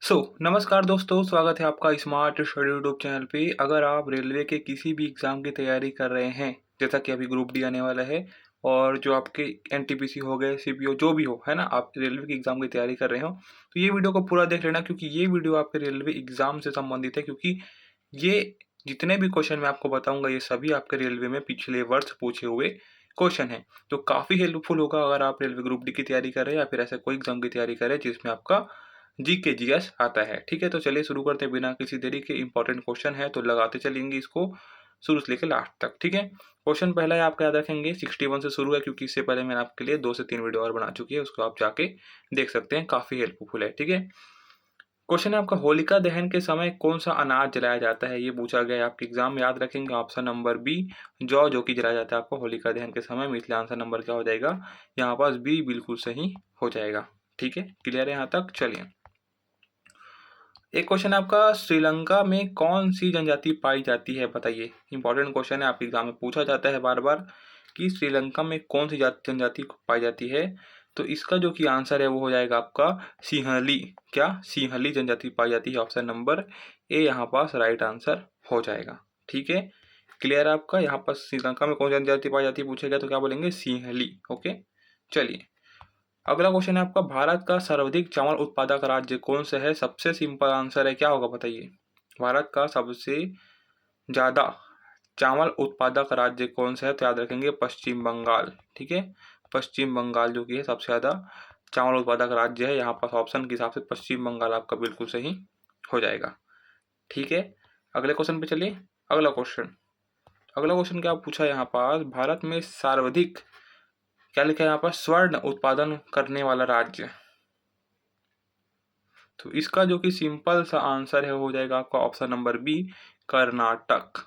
नमस्कार दोस्तों, स्वागत है आपका स्मार्ट स्टडी यूट्यूब चैनल पे। अगर आप रेलवे के किसी भी एग्ज़ाम की तैयारी कर रहे हैं, जैसा कि अभी ग्रुप डी आने वाला है और जो आपके एनटीपीसी हो गए, सीपीओ जो भी हो, है ना? आप रेलवे के एग्ज़ाम की तैयारी कर रहे हो, तो ये वीडियो को पूरा देख लेना क्योंकि ये वीडियो आपके रेलवे एग्ज़ाम से संबंधित है क्योंकि ये जितने भी क्वेश्चन मैं आपको बताऊँगा, ये सभी आपके रेलवे में पिछले वर्ष पूछे हुए क्वेश्चन हैं। तो काफ़ी हेल्पफुल होगा अगर आप रेलवे ग्रुप डी की तैयारी कर रहे हैं या फिर ऐसे कोई एग्ज़ाम की तैयारी कर रहे हैं जिसमें आपका जीके जीएस आता है। ठीक है, तो चलिए शुरू करते हैं बिना किसी देरी के। इंपॉर्टेंट क्वेश्चन है तो लगाते चलेंगे इसको शुरू से लेकर लास्ट तक। ठीक है, क्वेश्चन पहला है, आपका याद रखेंगे 61 से शुरू है क्योंकि इससे पहले मैंने आपके लिए 2 से 3 वीडियो और बना चुकी है, उसको आप जाके देख सकते हैं, काफ़ी हेल्पफुल है। ठीक है, क्वेश्चन है आपका, होलिका दहन के समय कौन सा अनाज जलाया जाता है? ये पूछा गया है आपके एग्जाम में, याद रखेंगे। ऑप्शन नंबर बी, जौ जो कि जलाया जाता है आपको होलिका दहन के समय। इसलिए आंसर नंबर क्या हो जाएगा यहाँ पास? बी बिल्कुल सही हो जाएगा। ठीक है, क्लियर है यहाँ तक? चलिए, एक क्वेश्चन है आपका, श्रीलंका में कौन सी जनजाति पाई जाती है? बताइए। इंपॉर्टेंट क्वेश्चन है, आपके एग्जाम में पूछा जाता है बार बार कि श्रीलंका में कौन सी जनजाति पाई जाती है। तो इसका जो कि आंसर है वो हो जाएगा आपका सिंहली। क्या? सिंहली जनजाति पाई जाती है। ऑप्शन नंबर ए यहाँ पास राइट आंसर हो जाएगा। ठीक है, क्लियर है आपका? यहाँ पर श्रीलंका में कौन सी जनजाति पाई जाती है पूछेगा तो क्या बोलेंगे? सिंहली। ओके, चलिए, अगला क्वेश्चन है आपका, भारत का सर्वाधिक चावल उत्पादक राज्य कौन सा है? सबसे सिंपल आंसर है, क्या होगा बताइए? भारत का सबसे ज्यादा चावल उत्पादक राज्य कौन सा है? तो याद रखेंगे पश्चिम बंगाल। ठीक है, पश्चिम बंगाल जो कि है सबसे ज्यादा चावल उत्पादक राज्य है। यहाँ पर ऑप्शन के हिसाब से पश्चिम बंगाल आपका बिल्कुल सही हो जाएगा। ठीक है, अगले क्वेश्चन पे चलिए। अगला क्वेश्चन क्या पूछा है यहाँ पास, भारत में सर्वाधिक क्या लिखा है यहाँ पर? स्वर्ण उत्पादन करने वाला राज्य। तो इसका जो कि सिंपल सा आंसर है हो जाएगा आपका ऑप्शन नंबर बी, कर्नाटक।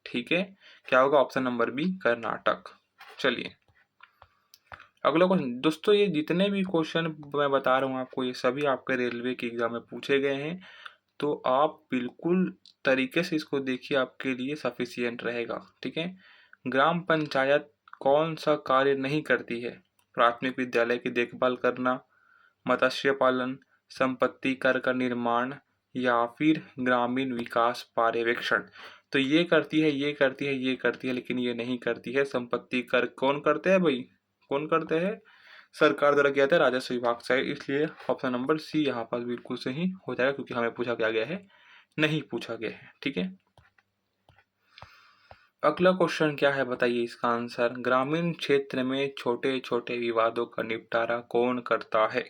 ठीक है, क्या होगा? Option number b, Karnataka. चलिए, अगला क्वेश्चन दोस्तों, ये जितने भी क्वेश्चन मैं बता रहा हूँ आपको, ये सभी आपके रेलवे के एग्जाम में पूछे गए हैं। तो आप बिल्कुल तरीके से इसको देखिए, आपके लिए सफिशियंट रहेगा। ठीक है, ग्राम पंचायत कौन सा कार्य नहीं करती है? प्राथमिक विद्यालय की देखभाल करना, मत्स्य पालन, संपत्ति कर का निर्माण या फिर ग्रामीण विकास पर्यवेक्षण। तो ये करती है, ये करती है, ये करती है, लेकिन ये नहीं करती है संपत्ति कर। कौन करते हैं भाई? कौन करते हैं? सरकार द्वारा किया जाता है, राजस्व विभाग से। इसलिए ऑप्शन नंबर सी यहाँ पर बिल्कुल सही हो जाएगा क्योंकि हमें पूछा क्या गया है, नहीं पूछा गया है। ठीक है, अगला क्वेश्चन क्या है बताइए इसका आंसर, ग्रामीण क्षेत्र में छोटे छोटे विवादों का निपटारा कौन करता है?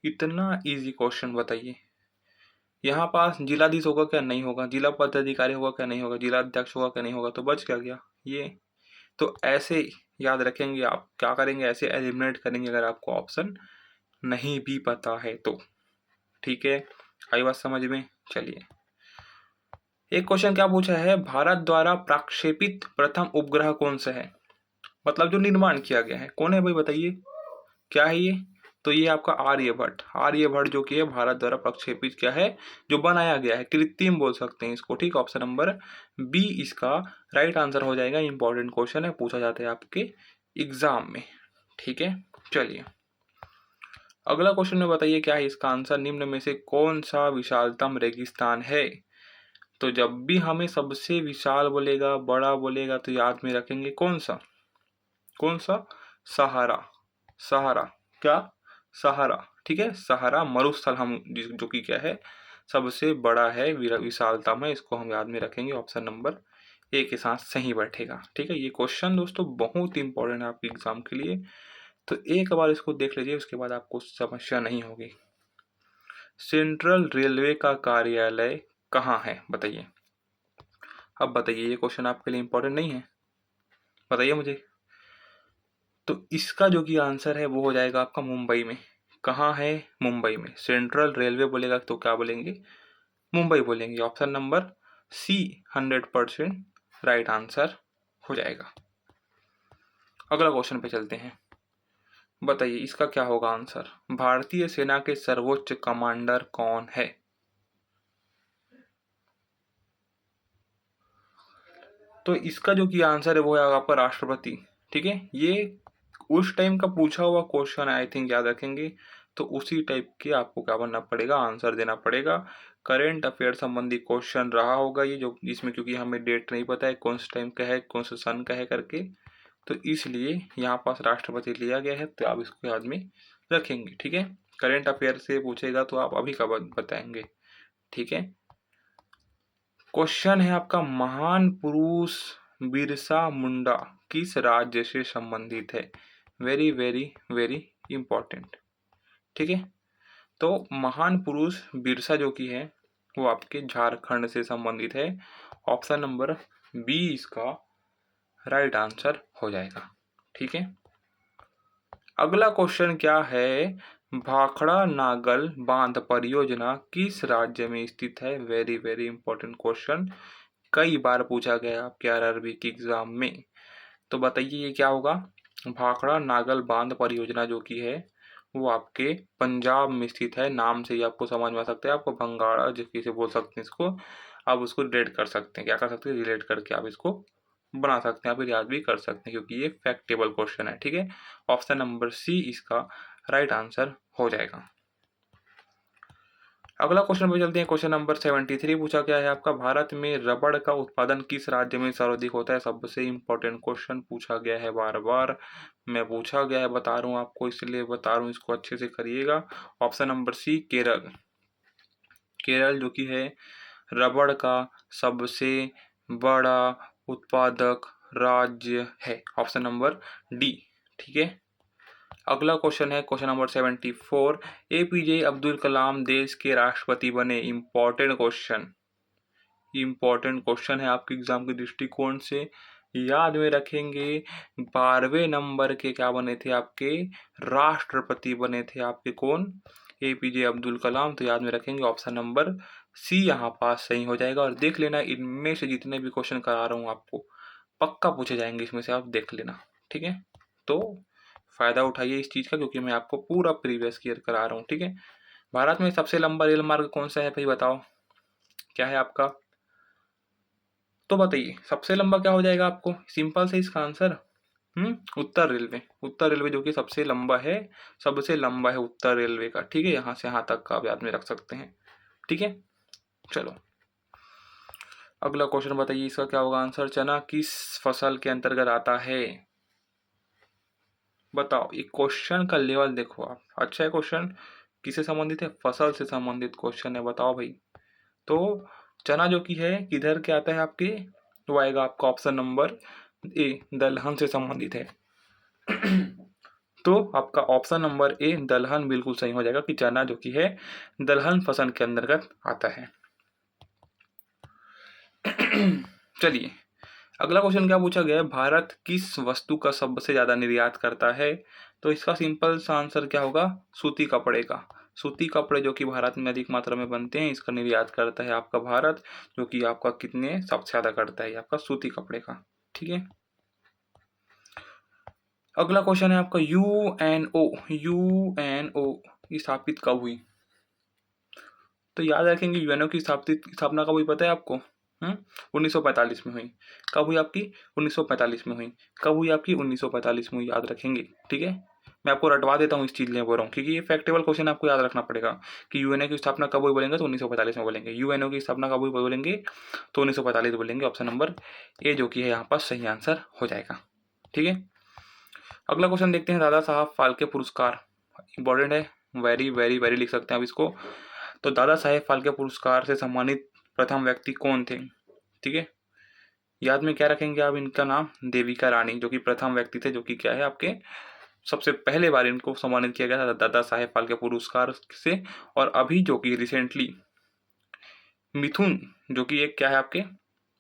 इतना इजी क्वेश्चन बताइए। यहाँ पास जिलाधीश होगा क्या? नहीं होगा। जिला पदाधिकारी होगा क्या? नहीं होगा। जिला अध्यक्ष होगा क्या? नहीं होगा। तो बच क्या गया ये? तो ऐसे याद रखेंगे, आप क्या करेंगे, ऐसे एलिमिनेट करेंगे अगर आपको ऑप्शन नहीं भी पता है तो। ठीक है, आई बात समझ में? चलिए, एक क्वेश्चन क्या पूछा है, भारत द्वारा प्रक्षेपित प्रथम उपग्रह कौन सा है? मतलब जो निर्माण किया गया है, कौन है भाई बताइए, क्या है ये? तो ये आपका आर्यभट्ट। आर्यभट्ट जो कि है भारत द्वारा प्रक्षेपित क्या है, जो बनाया गया है, कृत्रिम बोल सकते हैं इसको। ठीक, ऑप्शन नंबर बी इसका राइट आंसर हो जाएगा। इंपॉर्टेंट क्वेश्चन है, पूछा जाता है आपके एग्जाम में। ठीक है, चलिए, अगला क्वेश्चन में बताइए क्या है इसका आंसर, निम्न में से कौन सा विशालतम रेगिस्तान है? तो जब भी हमें सबसे विशाल बोलेगा, बड़ा बोलेगा, तो याद में रखेंगे कौन सा? कौन सा? सहारा। सहारा क्या? सहारा। ठीक है, सहारा मरुस्थल हम जो कि क्या है, सबसे बड़ा है, विशालतम है, इसको हम याद में रखेंगे। ऑप्शन नंबर ए के साथ सही बैठेगा। ठीक है, ये क्वेश्चन दोस्तों बहुत इंपॉर्टेंट है आपके एग्जाम के लिए, तो एक बार इसको देख लीजिए, उसके बाद आपको समस्या नहीं होगी। सेंट्रल रेलवे का कार्यालय कहाँ है बताइए? अब बताइए, ये क्वेश्चन आपके लिए इंपॉर्टेंट नहीं है? बताइए मुझे। तो इसका जो कि आंसर है वो हो जाएगा आपका मुंबई में। कहाँ है? मुंबई में। सेंट्रल रेलवे बोलेगा तो क्या बोलेंगे? मुंबई बोलेंगे। Option number c 100% right answer हो जाएगा। अगला क्वेश्चन पे चलते हैं, बताइए इसका क्या होगा आंसर, भारतीय सेना के सर्वोच्च कमांडर कौन है? तो इसका जो कि आंसर है वो है आपका राष्ट्रपति। ठीक है, ये उस टाइम का पूछा हुआ क्वेश्चन है, आई थिंक याद रखेंगे। तो उसी टाइप के आपको क्या बनना पड़ेगा, आंसर देना पड़ेगा। करेंट अफेयर संबंधी क्वेश्चन रहा होगा ये, जो इसमें क्योंकि हमें डेट नहीं पता है कौन से टाइम का है, कौन से सन का है करके, तो इसलिए यहाँ पास राष्ट्रपति लिया गया है, तो आप इसको याद में रखेंगे। ठीक है, करेंट अफेयर से पूछेगा तो आप अभी का बताएंगे। ठीक है, क्वेश्चन है आपका, महान पुरुष बिरसा मुंडा किस राज्य से संबंधित है? Very very very important. ठीक है, तो महान पुरुष बिरसा जो कि है वो आपके झारखंड से संबंधित है। ऑप्शन नंबर बी इसका राइट आंसर हो जाएगा। ठीक है, अगला क्वेश्चन क्या है, भाखड़ा नागल बांध परियोजना किस राज्य में स्थित है? वेरी वेरी इंपॉर्टेंट क्वेश्चन, कई बार पूछा गया आपके आरआरबी की एग्जाम में। तो बताइए ये क्या होगा? भाखड़ा नागल बांध परियोजना जो की है वो आपके पंजाब में स्थित है। नाम से ही आपको समझ में आ सकता है, आपको भंगाड़ा जिसे बोल सकते हैं इसको, आप उसको रिलेट कर सकते हैं। क्या कर सकते हैं? रिलेट करके आप इसको बना सकते हैं, आप याद भी कर सकते हैं, क्योंकि ये फैक्टेबल क्वेश्चन है। ठीक है, ऑप्शन नंबर सी इसका राइट आंसर हो जाएगा। अगला क्वेश्चन पे चलते हैं। क्वेश्चन नंबर 73 पूछा गया है आपका, भारत में रबड़ का उत्पादन किस राज्य में सर्वाधिक होता है? सबसे इंपॉर्टेंट क्वेश्चन पूछा गया है, बार बार मैं पूछा गया है, बता रहा हूँ आपको, इसलिए बता रहा हूँ, इसको अच्छे से करिएगा। Option number c Kerala. Kerala जो कि है रबड़ का सबसे बड़ा उत्पादक राज्य है। Option number D. ठीक है, अगला क्वेश्चन है question number 74, APJ Abdul Kalam देश के राष्ट्रपति बने। इंपॉर्टेंट क्वेश्चन, इंपॉर्टेंट क्वेश्चन है आपके एग्जाम के दृष्टिकोण से, याद में रखेंगे। 12वें नंबर के क्या बने थे आपके? राष्ट्रपति बने थे आपके, कौन? एपीजे अब्दुल कलाम। तो याद में रखेंगे ऑप्शन नंबर सी यहाँ पास सही हो जाएगा। और देख लेना, इनमें से जितने भी क्वेश्चन करा रहा हूँ आपको पक्का पूछे जाएंगे, इसमें से आप देख लेना। ठीक है, तो फायदा उठाइए इस चीज का, क्योंकि मैं आपको पूरा प्रीवियस ईयर करा रहा हूँ। ठीक है, भारत में सबसे लंबा रेल मार्ग कौन सा है भाई? बताओ क्या है आपका? तो बताइए सबसे लंबा क्या हो जाएगा आपको? सिंपल से इसका आंसर उत्तर रेलवे। उत्तर रेलवे जो कि सबसे लंबा है, सबसे लंबा है उत्तर रेलवे का। ठीक है, यहाँ से यहाँ तक का आप याद में रख सकते हैं। ठीक है, चलो अगला क्वेश्चन बताइए, इसका क्या होगा आंसर? चना किस फसल के अंतर्गत आता है? बताओ, ये क्वेश्चन का लेवल देखो आप, अच्छा है क्वेश्चन, किससे संबंधित है? फसल से संबंधित क्वेश्चन है। बताओ भाई, तो चना जो कि है किधर के आता है आपके? तो आएगा आपका ऑप्शन नंबर ए, दलहन से संबंधित है। तो आपका ऑप्शन नंबर ए दलहन बिल्कुल सही हो जाएगा, कि चना जो कि है दलहन फसल के अंतर्गत आता है। चलिए अगला क्वेश्चन क्या पूछा गया है, भारत किस वस्तु का सबसे ज्यादा निर्यात करता है? तो इसका सिंपल सा आंसर क्या होगा? सूती कपड़े का। सूती कपड़े जो कि भारत में अधिक मात्रा में बनते हैं, इसका निर्यात करता है आपका भारत, जो कि आपका कितने सबसे ज्यादा करता है आपका सूती कपड़े का। ठीक है, अगला क्वेश्चन है आपका, यूएनओ। यूएनओ स्थापित कब हुई? तो याद रखेंगे यूएनओ की स्थापना कब हुई पता है आपको? 1945 में हुई। कब हुई आपकी? 1945 में हुई। कब हुई आपकी? 1945 में हुई, याद रखेंगे। ठीक है, मैं आपको रटवा देता हूँ इस चीज ले बोल रहा हूँ, क्योंकि ये फैक्टेबल क्वेश्चन आपको याद रखना पड़ेगा कि यूएनओ की स्थापना कब हुई बोलेंगे तो 1945 में बोलेंगे। यूएनओ की स्थापना कब हुई बोलेंगे तो 1945 बोलेंगे। ऑप्शन नंबर ए जो कि है यहाँ पर सही आंसर हो जाएगा। ठीक है, अगला क्वेश्चन देखते हैं, दादा साहब फाल्के पुरस्कार। इंपॉर्टेंट है, वेरी वेरी वेरी लिख सकते हैं आप इसको। तो दादा साहेब फाल्के पुरस्कार से सम्मानित प्रथम व्यक्ति कौन थे? ठीक है, याद में क्या रखेंगे आप इनका नाम? देविका रानी, जो कि प्रथम व्यक्ति थे, जो कि क्या है आपके सबसे पहले बार इनको सम्मानित किया गया था दादा साहेब फाल्के पुरस्कार से। और अभी जो कि रिसेंटली मिथुन जो कि एक क्या है आपके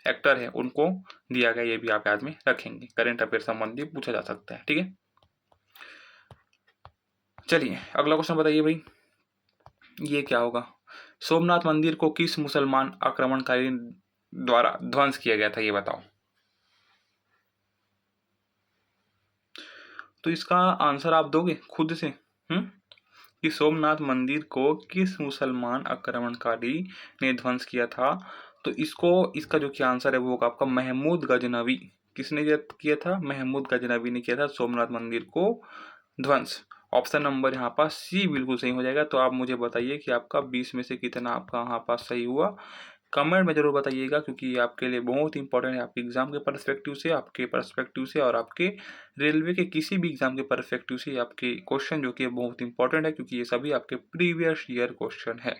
एक्टर है, उनको दिया गया, ये भी आप याद में रखेंगे। करेंट अफेयर संबंधी पूछा जा सकता है। ठीक है, चलिए अगला क्वेश्चन बताइए भाई, ये क्या होगा? सोमनाथ मंदिर को किस मुसलमान आक्रमणकारी द्वारा ध्वंस किया गया था? ये बताओ। तो इसका आंसर आप दोगे खुद से कि सोमनाथ मंदिर को किस मुसलमान आक्रमणकारी ने ध्वंस किया था? तो इसका जो कि आंसर है वो आपका महमूद गजनवी। किसने किया था? महमूद गजनवी ने किया था सोमनाथ मंदिर को ध्वंस। ऑप्शन नंबर यहाँ पास सी बिल्कुल सही हो जाएगा। तो आप मुझे बताइए कि आपका 20 में से कितना आपका यहाँ पास सही हुआ। कमेंट में ज़रूर बताइएगा, क्योंकि ये आपके लिए बहुत इंपॉर्टेंट है, आपके एग्ज़ाम के पर्सपेक्टिव से, आपके पर्सपेक्टिव से और आपके रेलवे के किसी भी एग्ज़ाम के पर्सपेक्टिव से आपके क्वेश्चन जो कि बहुत इंपॉर्टेंट है, क्योंकि ये सभी आपके प्रीवियस ईयर क्वेश्चन है।